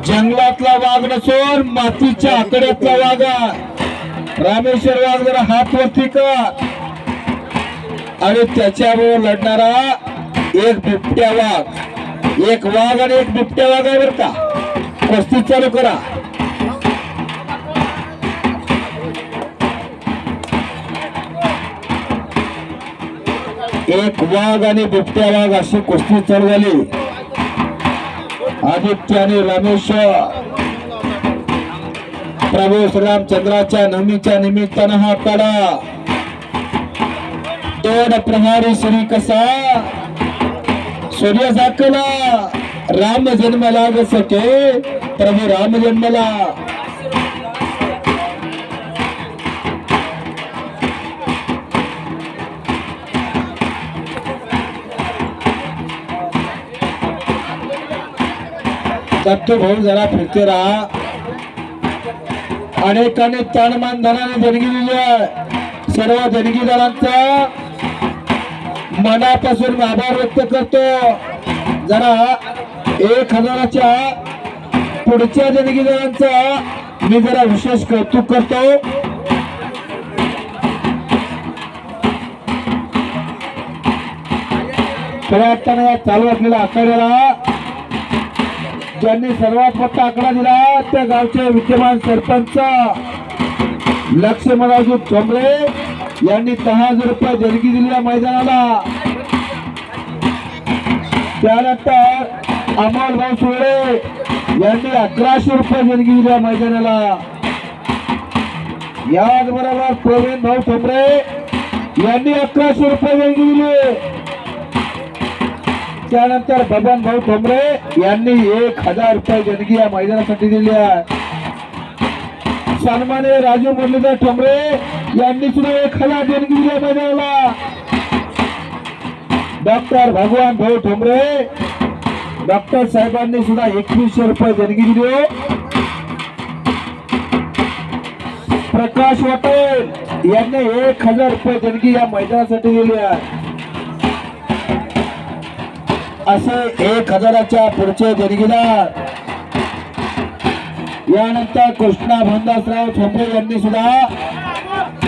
जंगलातला वाघ नसून मातीच्या आकड्यातला वाघ. रामेश्वर वाघ जरा हात वरती का आणि त्याच्यावर लढणारा एक बिबट्या वाघ. एक वाघ आणि एक बिबट्या वाघ आहे बर का. कुस्ती चालू करा. एक वाघ आणि बिबट्या वाघ अशी कुस्ती चालू झाली. आदित्य आणि रामेश्वर प्रभू श्रीरामचंद्राच्या नवमीच्या निमित्तानं हा काढा. दोन प्रहारी श्री कसा सूर्य झाकला. राम जन्मला ग सखे प्रभू राम जन्मला. दत्तू भाऊ जरा फिरते राहा. अनेकांनी तनमान धनाने देणगी दिली आहे. सर्व देणगीदारांचा मनापासून आभार व्यक्त करतो. जरा 1000च्या पुढच्या देणगीदारांचा मी जरा विशेष कौतुक करतो. खऱ्या अर्थाने चालू असलेल्या आखाड्याला ज्यांनी सर्वात मोठा आकडा दिला त्या गावचे विद्यमान सरपंच लक्ष्मणरावजी ठोंबरे यांनी 10,000 रुपये देणगी दिलेल्या मैदानाला. त्यानंतर अमोलभाऊ सुळे यांनी 1100 रुपये देणगी दिल्या मैदानाला. याचबरोबर प्रवीण भाऊ ठोंबरे यांनी 1100 रुपये देणगी दिली. त्यानंतर बबन भाऊ ठोंबरे यांनी 1000 रुपये देणगी या मैदानासाठी दिली आहे. सन्माननीय राजू मुरलीधर ठोंबरे यांनी सुद्धा 1000 देणगी दिली या मैदानाला. डॉक्टर भगवान भाऊ ठोंबरे डॉक्टर साहेबांनी सुद्धा 2100 रुपये देणगी दिली. प्रकाश वाटेल यांनी 1000 रुपये देणगी या मैदानासाठी दिली आहे. असे 1000च्या पुढचे देणगीदार. यानंतर कृष्णा भानदासराव ठोंबरे यांनी सुद्धा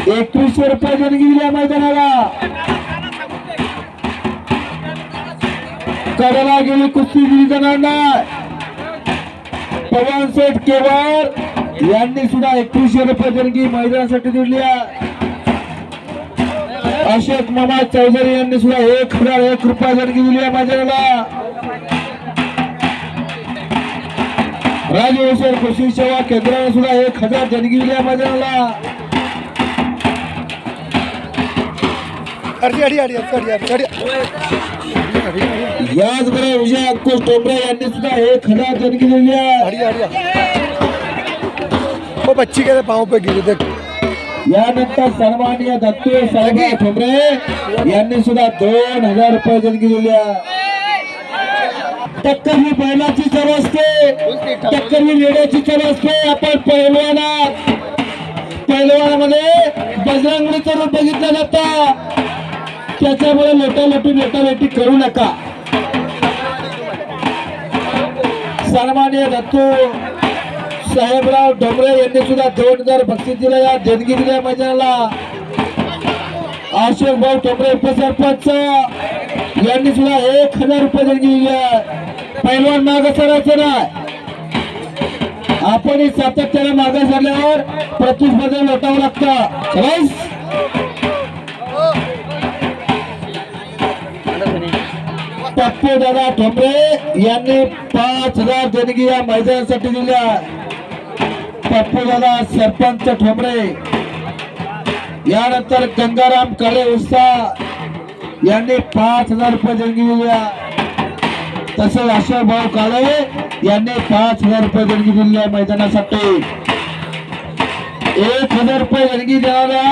2100 रुपये देणगी दिली मैदानाला. कडला गेली कुस्ती दिली जाणार नाही. पवन सेठ केवार यांनी सुद्धा 2100 रुपये देणगी मैदानासाठी दिली आहे. अशोक मामा चौधरी यांनी सुद्धा 1001 रुपये देणगी दिली आहे मैदानाला. राजेश्वर कृषी सेवा केंद्राने सुद्धा 1000 देणगी दिली आहे मैदानाला. याचबरोबर विजय अंकुश ठोंबरे यांनी सुद्धा 1000 देणगी दिली आहे. बच्ची के पाँव पे गिरे थे. यानंतर सन्माननीय दत्तू साहेबराव ठोंबरे यांनी सुद्धा 2000 रुपये देणगी दिली आहे. टक्कर ही बैलाची चव असते. टक्कर ही लेण्याची चव असते. आपण पहिलवानामध्ये बजरंगबलीचं रूप बघितलं जातं. त्याच्यामुळे लोटालोटी करू नका. सन्माननीय दत्तू साहेबराव ठोंबरे यांनी सुद्धा 2000 बक्षीस दिलं या देणगी दिल्या मैदानाला. अशोक भाऊ ठोंबरे उपसरपंच यांनी सुद्धा 1000 रुपये देणगी दिली आहे. पैलवान मागे सरायचं नाही. आपण सातत्याने मागे झाल्यावर प्रतिस्पर्धा लोटावं लागतं. पप्पू दादा ठोंबरे यांनी 5000 देणगी या मैदानासाठी दिल्या. पप्पू दादा सरपंच ठोंबरे. यानंतर गंगाराम काळे उत्साह यांनी 5000 रुपये देणगी दिल्या. तसेच अशोक भाऊ काळे यांनी 5000 रुपये देणगी दिल्या मैदानासाठी. 1000 रुपये देणगी देणाऱ्या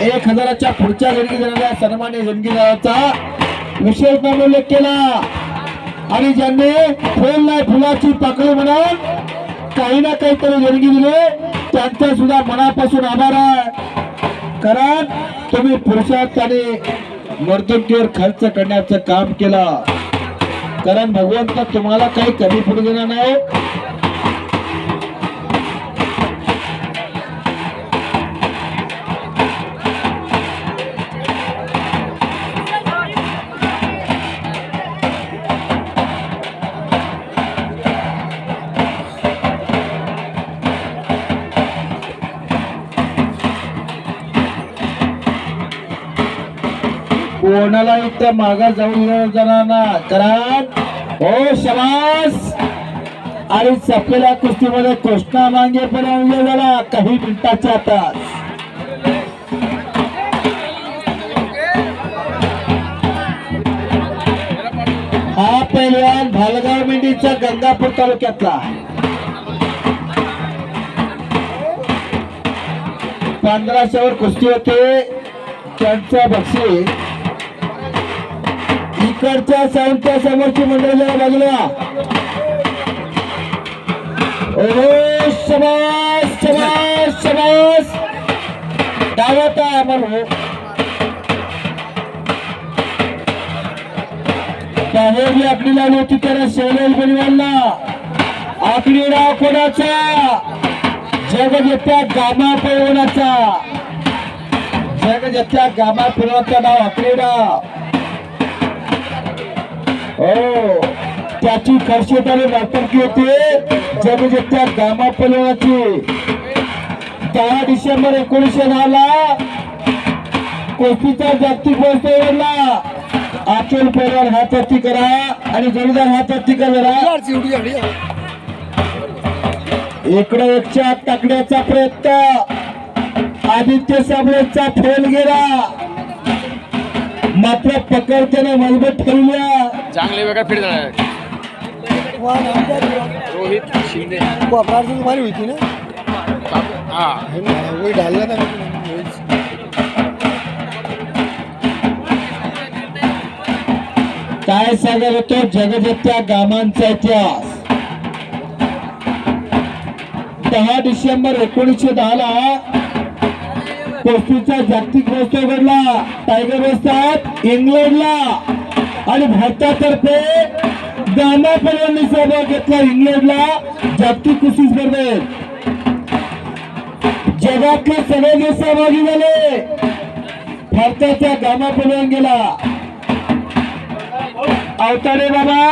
1000च्या पुढच्या देणगी देणाऱ्या सन्मान्य देणगीदाराचा विशेष नाम उल्लेख केला. आणि ज्यांनी फुल नाही फुलाची पाकळी म्हणून काही ना काहीतरी देणगी दिली त्यांचा सुद्धा मनापासून आभार आहे. कारण तुम्ही पुरुषार्थ आणि मर्दूंवर खर्च करण्याचं काम केलं. कारण भगवंत तुम्हाला काही कमी पडू देणार नाही. कोणाला इथं मागा जाऊन जाणार ना. कारण हो शबास. आणि चपलेल्या कुस्तीमध्ये कृष्णा मांगे पण उल्लेख झाला काही मिनिटाच्या आतात. हा पैलवान भालगाव मेंढीचा गंगापूर तालुक्यातला 1500 वर कुस्ती होते. त्यांचा बक्षीस इकडच्या साऊंडच्या समोरची मंडळी जरा बाजूला. ओ शबास शबास शबास. डावत आहे अमर. बाहेर आकडी लावली होती त्याला शैलेश बनिवालला. आकडी डाव कोणाचा? जगजेत्या गामा पैलवानाचा. जगजेत्या गामा पैलवानाचा डाव आकडी डाव. हो त्याची खर्चेट आणि वापरकी होती जगजेत्या गामा पैलवानाची. 10 डिसेंबर 1910 ला कुस्तीचा जागतिक महोत्सव अचल पैलवान हात वरती करा आणि जोडीदार हात वरती करा. इकडे 108 टाकण्याचा प्रयत्न आदित्य साबळेचा फेल गेला. मात्र पकडत्याने मजबूत ठेवल्या. चांगले वेगळा फिट झाला. रोहित शिंदे तुम्हारी हुई थी ना. हाँ वही डालना था. काय सांगत होतो जगजेत्या गामांचा इतिहास. 10 डिसेंबर 1910 ला कुस्तीचा जागतिक महोत्सव घडला. टायगर असतात इंग्लंडला आणि भारतातर्फे गामा पैलवानांनी सहभाग घेतला. इंग्लंडला जागतिक कुस्ती स्पर्धेत जगातले सगळे देश सहभागी झाले. भारताचा गामा पैलवान गेला. अवतारे बाबा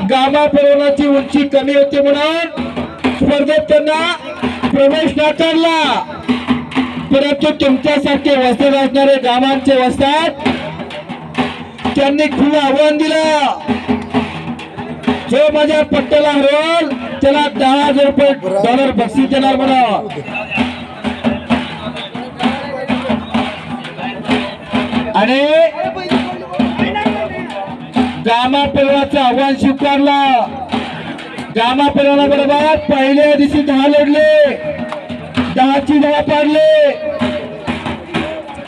गामा पैलवानाची उंची कमी होती म्हणून स्पर्धेत त्यांना प्रवेश नाकारला. परंतु तुमच्यासारखे वस्ताद असणारे गामांचे वस्ताद त्यांनी खुलं आव्हान दिलं. जो माझ्या पट्ट्याला हरवल त्याला $10,000 बक्षीस देणार म्हणा. आणि गामा पैलवानाचं आव्हान स्वीकारलं. गामा पैलवानाबरोबर पहिल्या दिवशी 10 लढले. 10ची 10 पाडले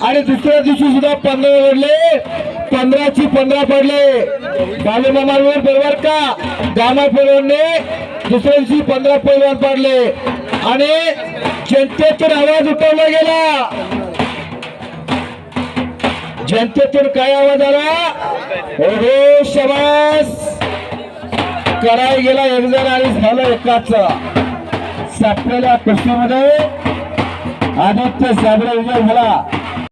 आणि दुसऱ्या दिवशी सुद्धा 15 लढले. 15ची 15 पाडले. बालूमामावर बरोबर का गामा पैलवानने दुसऱ्या दिवशी 15 पैलवान पाडले आणि जनतेतून आवाज उठवला गेला. जनतेतून काय आवाज आला? हो शबास. कराय गेला एकजण आणि झालं एकाच. सापलेल्या कुस्तीमध्ये आदित्य साबळे विजय झाला.